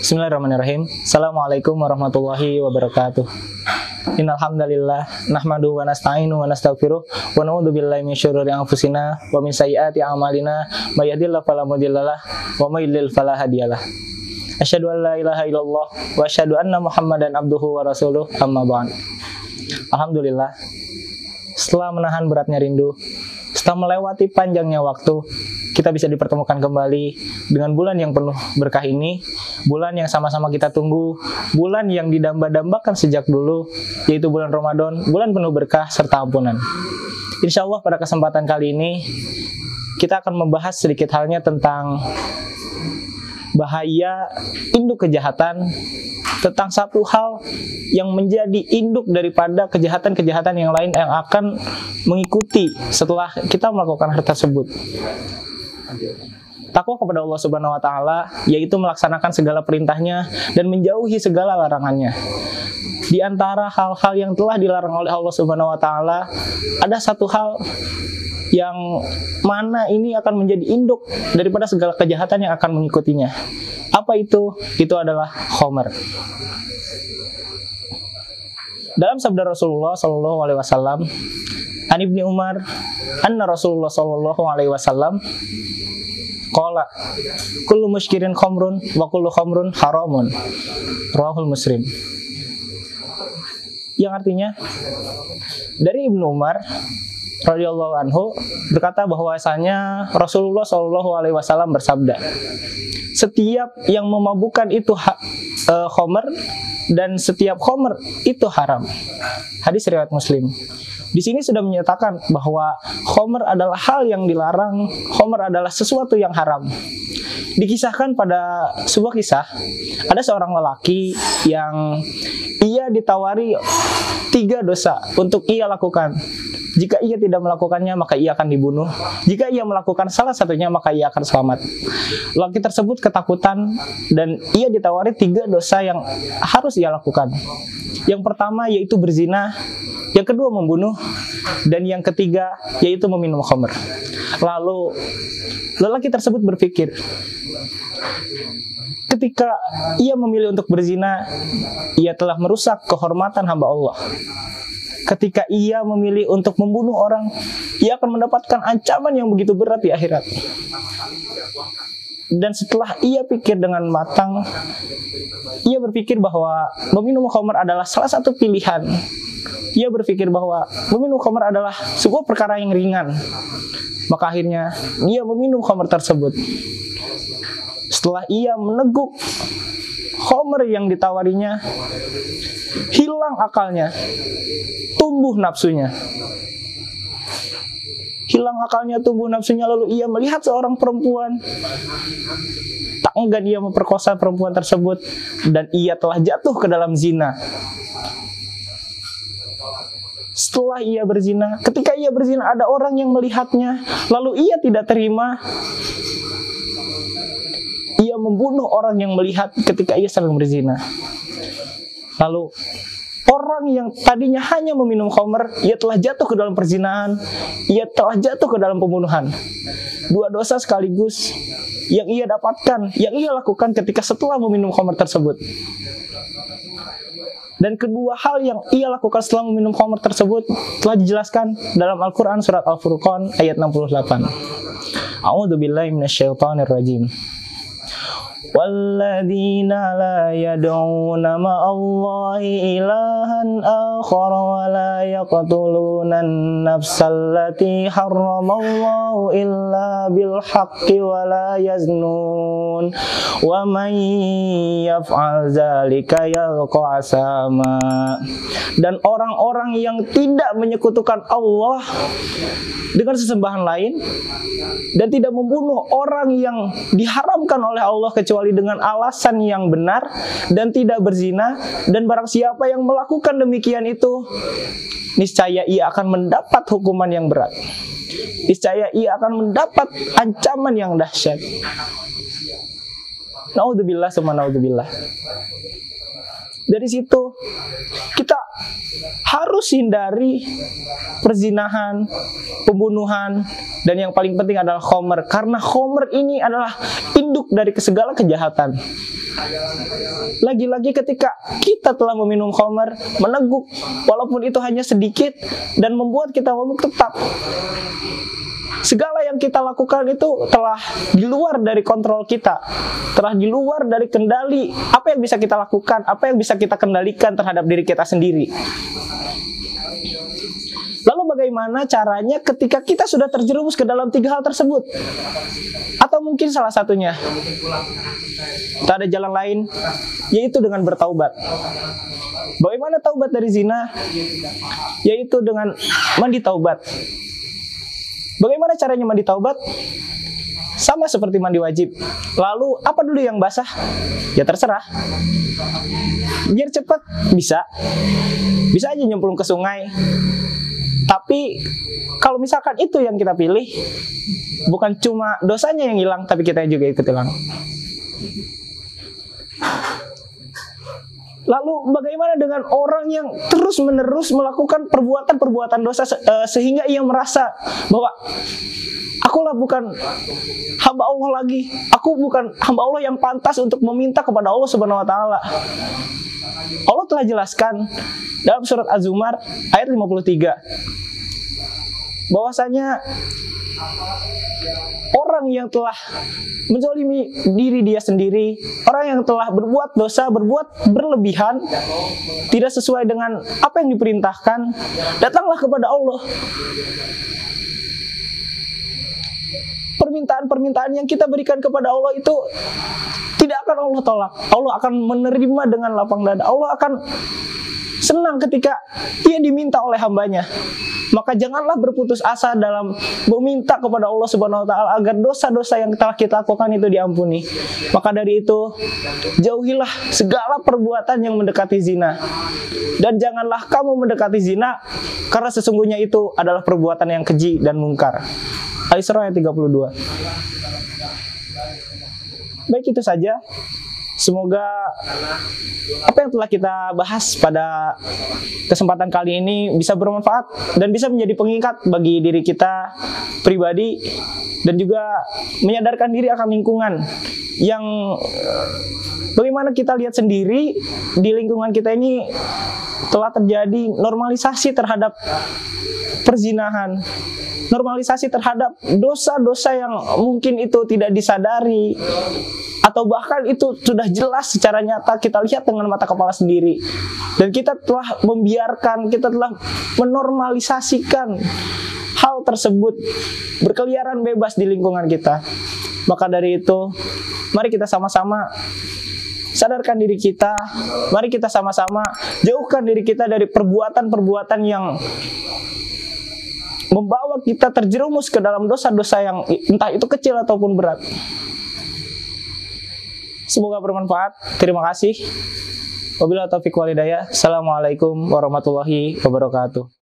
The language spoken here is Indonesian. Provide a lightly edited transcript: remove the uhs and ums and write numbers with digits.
Bismillahirrahmanirrahim. Assalamualaikum warahmatullahi wabarakatuh. Innal hamdalillah nahmaduhu wa nasta'inu wa nastaghfiruh wa na'udzu billahi min syururi anfusina wa min sayyiati a'malina may yahdihillahu fala mudhillalah wa may yudlil fala hadiyalah. Asyhadu an la ilaha illallah wa asyhadu anna Muhammadan abduhu wa rasuluh, amma ba'd. Alhamdulillah, setelah menahan beratnya rindu, setelah melewati panjangnya waktu, kita bisa dipertemukan kembali dengan bulan yang penuh berkah ini, bulan yang sama-sama kita tunggu, bulan yang didamba-dambakan sejak dulu, yaitu bulan Ramadan, bulan penuh berkah serta ampunan. Insya Allah pada kesempatan kali ini, kita akan membahas sedikit halnya tentang bahaya induk kejahatan, tentang satu hal yang menjadi induk daripada kejahatan-kejahatan yang lain yang akan mengikuti setelah kita melakukan hal tersebut. Takwa kepada Allah Subhanahu wa Ta'ala, yaitu melaksanakan segala perintahnya dan menjauhi segala larangannya. Di antara hal-hal yang telah dilarang oleh Allah Subhanahu wa Ta'ala, ada satu hal yang mana ini akan menjadi induk daripada segala kejahatan yang akan mengikutinya. Apa itu? Itu adalah khamr. Dalam sabda Rasulullah Shallallahu Alaihi Wasallam, An Ibni Umar, anna Rasulullah Shallallahu Alaihi Wasallam qala kullu muskirin khamrun wa kullu khamrun haramun, rawahul Muslim. Yang artinya, dari Ibnu Umar radhiyallahu anhu berkata bahwasanya Rasulullah Shallallahu Alaihi Wasallam bersabda, setiap yang memabukkan itu khamr dan setiap khamr itu haram. Hadis riwayat Muslim. Di sini sudah menyatakan bahwa khamr adalah hal yang dilarang, khamr adalah sesuatu yang haram. Dikisahkan pada sebuah kisah, ada seorang lelaki yang ia ditawari 3 dosa untuk ia lakukan. Jika ia tidak melakukannya, maka ia akan dibunuh. Jika ia melakukan salah satunya, maka ia akan selamat. Lelaki tersebut ketakutan dan ia ditawari 3 dosa yang harus ia lakukan. Yang pertama yaitu berzina, yang kedua membunuh, dan yang ketiga yaitu meminum khamr. Lalu lelaki tersebut berpikir, ketika ia memilih untuk berzina, ia telah merusak kehormatan hamba Allah. Ketika ia memilih untuk membunuh orang, ia akan mendapatkan ancaman yang begitu berat di akhirat. Dan setelah ia pikir dengan matang, ia berpikir bahwa meminum khamr adalah salah satu pilihan. Ia berpikir bahwa meminum khamr adalah sebuah perkara yang ringan. Maka akhirnya ia meminum khamr tersebut. Setelah ia meneguk khamr yang ditawarinya, hilang akalnya, tumbuh nafsunya. Hilang akalnya, tumbuh nafsunya, lalu ia melihat seorang perempuan. Tak enggan ia memperkosa perempuan tersebut, dan ia telah jatuh ke dalam zina. Setelah ia berzina, ketika ia berzina ada orang yang melihatnya, lalu ia tidak terima. Ia membunuh orang yang melihat ketika ia sedang berzina. Lalu orang yang tadinya hanya meminum khamr, ia telah jatuh ke dalam perzinahan, ia telah jatuh ke dalam pembunuhan. 2 dosa sekaligus yang ia dapatkan, yang ia lakukan ketika setelah meminum khamr tersebut. Dan kedua hal yang ia lakukan setelah meminum khamr tersebut telah dijelaskan dalam Al-Quran surat Al-Furqan ayat 68. A'udzubillahi minasyaitonir rajim. وَالَّذِينَ لَا يَدْعُونَ مَعَ اللَّهِ إِلَٰهًا آخَرَ وَلَا يَقْتُلُونَ النَّفْسَ الَّتِي حَرَّمَ اللَّهُ إِلَّا بِالْحَقِّ وَلَا يَزْنُونَ وَمَن يَفْعَلْ ذَلِكَ يَلْقَ عَثَامًا. Dan orang-orang yang tidak menyekutukan Allah dengan sesembahan lain dan tidak membunuh orang yang diharamkan oleh Allah kecuali dengan alasan yang benar, dan tidak berzina, dan barang siapa yang melakukan demikian itu, niscaya ia akan mendapat hukuman yang berat. Niscaya ia akan mendapat ancaman yang dahsyat. Naudzubillah summa naudzubillah. Dari situ kita harus hindari perzinahan, pembunuhan, dan yang paling penting adalah khomer. Karena khomer ini adalah induk dari segala kejahatan. Lagi-lagi ketika kita telah meminum khomer, meneguk, walaupun itu hanya sedikit, dan membuat kita mabuk tetap, segala yang kita lakukan itu telah di luar dari kontrol kita, telah di luar dari kendali apa yang bisa kita lakukan, apa yang bisa kita kendalikan terhadap diri kita sendiri. Lalu bagaimana caranya ketika kita sudah terjerumus ke dalam 3 hal tersebut? Atau mungkin salah satunya, tak ada jalan lain, yaitu dengan bertaubat. Bagaimana taubat dari zina? Yaitu dengan mandi taubat. Bagaimana caranya mandi taubat? Sama seperti mandi wajib. Lalu apa dulu yang basah? Ya terserah. Biar cepat bisa aja nyemplung ke sungai. Tapi kalau misalkan itu yang kita pilih, bukan cuma dosanya yang hilang, tapi kita juga ikut hilang. Lalu bagaimana dengan orang yang terus-menerus melakukan perbuatan-perbuatan dosa sehingga ia merasa bahwa akulah bukan hamba Allah lagi, aku bukan hamba Allah yang pantas untuk meminta kepada Allah Subhanahu wa taala. Allah telah jelaskan dalam surat Az-Zumar ayat 53 bahwasanya orang yang telah menzalimi diri dia sendiri, orang yang telah berbuat dosa, berbuat berlebihan, tidak sesuai dengan apa yang diperintahkan, datanglah kepada Allah. Permintaan-permintaan yang kita berikan kepada Allah itu tidak akan Allah tolak. Allah akan menerima dengan lapang dada. Allah akan senang ketika ia diminta oleh hambanya. Maka janganlah berputus asa dalam meminta kepada Allah Subhanahu wa taala agar dosa-dosa yang telah kita lakukan itu diampuni. Maka dari itu, jauhilah segala perbuatan yang mendekati zina. Dan janganlah kamu mendekati zina, karena sesungguhnya itu adalah perbuatan yang keji dan mungkar. Al-Isra ayat 32. Baik, itu saja. Semoga apa yang telah kita bahas pada kesempatan kali ini bisa bermanfaat dan bisa menjadi pengingat bagi diri kita pribadi, dan juga menyadarkan diri akan lingkungan yang bagaimana kita lihat sendiri di lingkungan kita ini telah terjadi normalisasi terhadap perzinahan, normalisasi terhadap dosa-dosa yang mungkin itu tidak disadari, atau bahkan itu sudah jelas secara nyata kita lihat dengan mata kepala sendiri, dan kita telah membiarkan, kita telah menormalisasikan hal tersebut berkeliaran bebas di lingkungan kita. Maka dari itu, mari kita sama-sama sadarkan diri kita, mari kita sama-sama jauhkan diri kita dari perbuatan-perbuatan yang membawa kita terjerumus ke dalam dosa-dosa yang entah itu kecil ataupun berat. Semoga bermanfaat. Terima kasih. Wabillahi taufiq wal hidayah. Assalamualaikum warahmatullahi wabarakatuh.